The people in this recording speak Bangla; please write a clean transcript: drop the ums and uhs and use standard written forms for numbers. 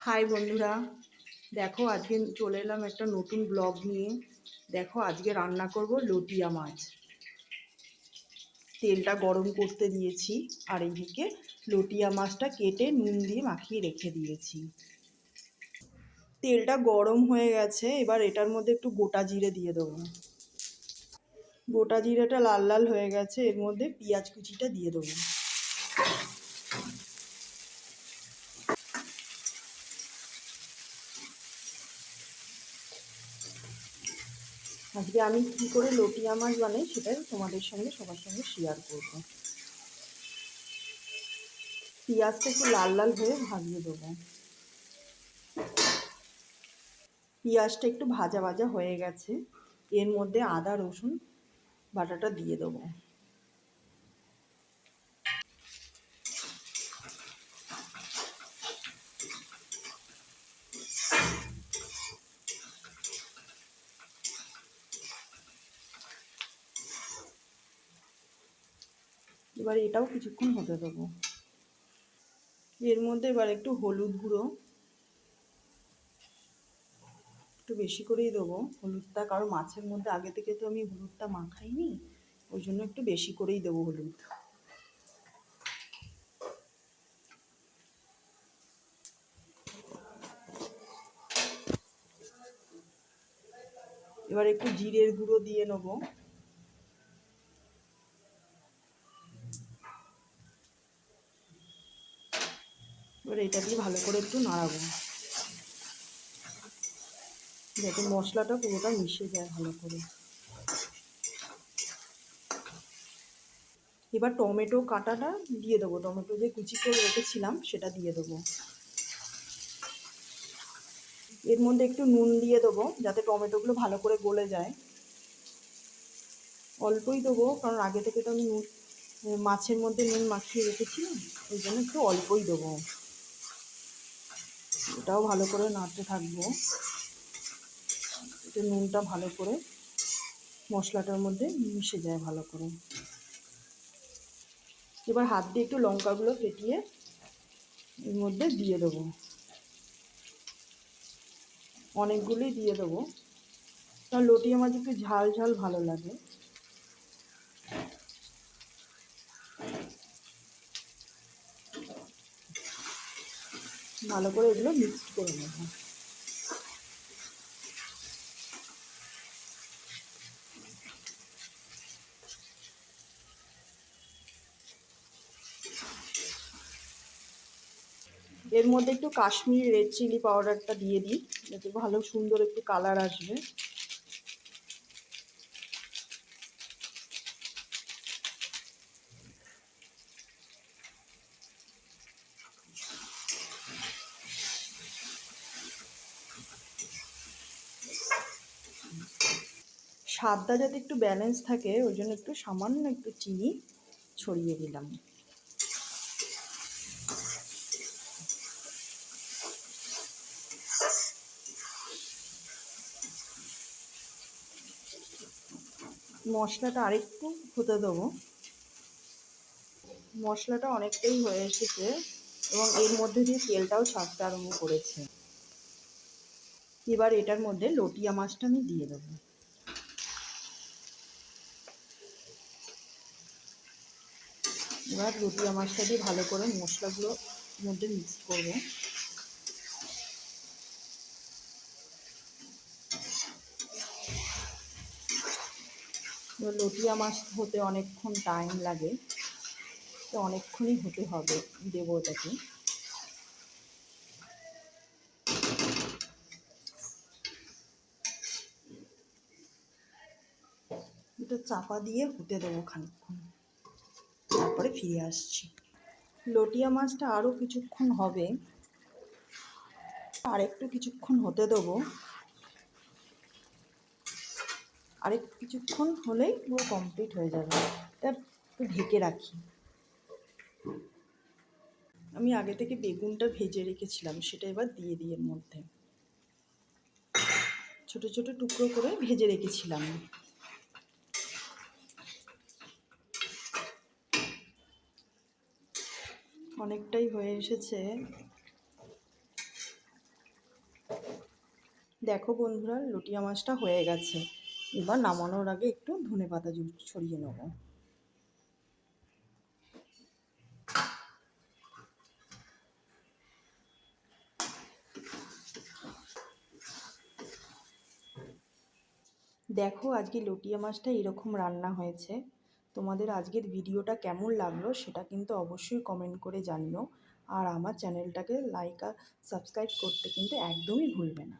হাই বন্ধুরা, দেখো আজকে চলে এলাম একটা নতুন ব্লগ নিয়ে। দেখো আজকে রান্না করব লটিয়া মাছ। তেলটা গরম করতে দিয়েছি আর এইদিকে লটিয়া মাছটা কেটে নুন দিয়ে মাখিয়ে রেখে দিয়েছি। তেলটা গরম হয়ে গেছে, এবার এটার মধ্যে একটু গোটা জিরে দিয়ে দেবো। গোটা জিরেটা লাল লাল হয়ে গেছে, এর মধ্যে পেঁয়াজ কুচিটা দিয়ে দেবো। আজকে আমি কী করে লটিয়া মাছ বানাই সেটাই তোমাদের সঙ্গে সবার সঙ্গে শেয়ার করবো। পেঁয়াজটা একটু লাল লাল হয়ে ভাজিয়ে দেবো। পেঁয়াজটা একটু ভাজা ভাজা হয়ে গেছে, এর মধ্যে আদা রসুন বাটাটা দিয়ে দেবো। এবার এটাও কিছুক্ষণ হতে দেবো। এর মধ্যে এবার একটু হলুদ গুঁড়ো একটু বেশি করেই দেবো হলুদটা, কারণ মাছের মধ্যে আগে থেকে তো আমি হলুদটা মাখাইনি, ওই জন্য একটু বেশি করেই দেবো হলুদ। এবার একটু জিরের গুঁড়ো দিয়ে নেবো। এবার এটা দিয়ে ভালো করে একটু নাড়াবো যাতে মশলাটা পুরোটা মিশে যায় ভালো করে। এবার টমেটো কাটাটা দিয়ে দেবো, টমেটো যে কুচি করে রেখেছিলাম সেটা দিয়ে দেবো। এর মধ্যে একটু নুন দিয়ে দেবো যাতে টমেটোগুলো ভালো করে গলে যায়। অল্পই দেবো, কারণ আগে থেকে তো আমি মাছের মধ্যে নুন মাখিয়ে রেখেছিলাম, ওই জন্য একটু অল্পই দেবো। এটাও ভালো করে নাড়তে থাকবো, একটু নুনটা ভালো করে মশলাটার মধ্যে মিশে যায় ভালো করে। এবার হাত দিয়ে একটু লঙ্কাগুলো ফেটিয়ে এর মধ্যে দিয়ে দেবো, অনেকগুলোই দিয়ে দেবো, কারণ লটিয়া মাছ একটু ঝাল ঝাল ভালো লাগে। ভালো করে এগুলো মিক্সড করে নেব। এর মধ্যে একটু কাশ্মীরি রেড চিলি পাউডারটা দিয়ে দিই যাতে ভালো সুন্দর একটু কালার আসবে। স্বাদটা যাতে একটু ব্যালেন্স থাকে ওই জন্য একটু সামান্য একটু চিনি ছড়িয়ে দিলাম। মশলাটা আরেকটু হতে দেবো। মশলাটা অনেকটাই হয়ে এসেছে এবং এর মধ্যে দিয়ে তেলটাও ছাড়তে আরম্ভ করেছে। এবার এটার মধ্যে লটিয়া মাছটা আমি দিয়ে দেবো। এবার লটিয়া মাছটা দিয়ে ভালো করে মশলাগুলোর মধ্যে মিক্স করবো। লটিয়া মাছ হতে অনেকক্ষণ টাইম লাগে, তো অনেকক্ষণই হতে হবে দেবো এটাকে। এটা চাপা দিয়ে হতে দেবো খানিকক্ষণ, তারপরে ফিরে আসছি। লটিয়া মাছটা আরও কিছুক্ষণ হবে, আরেকটু কিছুক্ষণ হতে দেবো। আরেক কিছুক্ষণ হলেই পুরো কমপ্লিট হয়ে যাবে। এটা একটু ঢেকে রাখি। আমি আগে থেকে বেগুনটা ভেজে রেখেছিলাম, সেটা এবার দিয়ে দিই এর মধ্যে। ছোট ছোট টুকরো করে ভেজে রেখেছিলাম। অনেকটাই হয়ে এসেছে, দেখো বন্ধুরা, লটিয়া মাছটা হয়ে গেছে। এবার নামানোর আগে একটু ধনেপাতা ছড়িয়ে নেব। দেখো আজকে লটিয়া মাছটা এরকম রান্না হয়েছে। তোমাদের আজকের ভিডিওটা কেমন লাগলো সেটা কিন্তু অবশ্যই কমেন্ট করে জানিও। আর আমার চ্যানেলটাকে লাইক আর সাবস্ক্রাইব করতে কিন্তু একদমই ভুলবে না।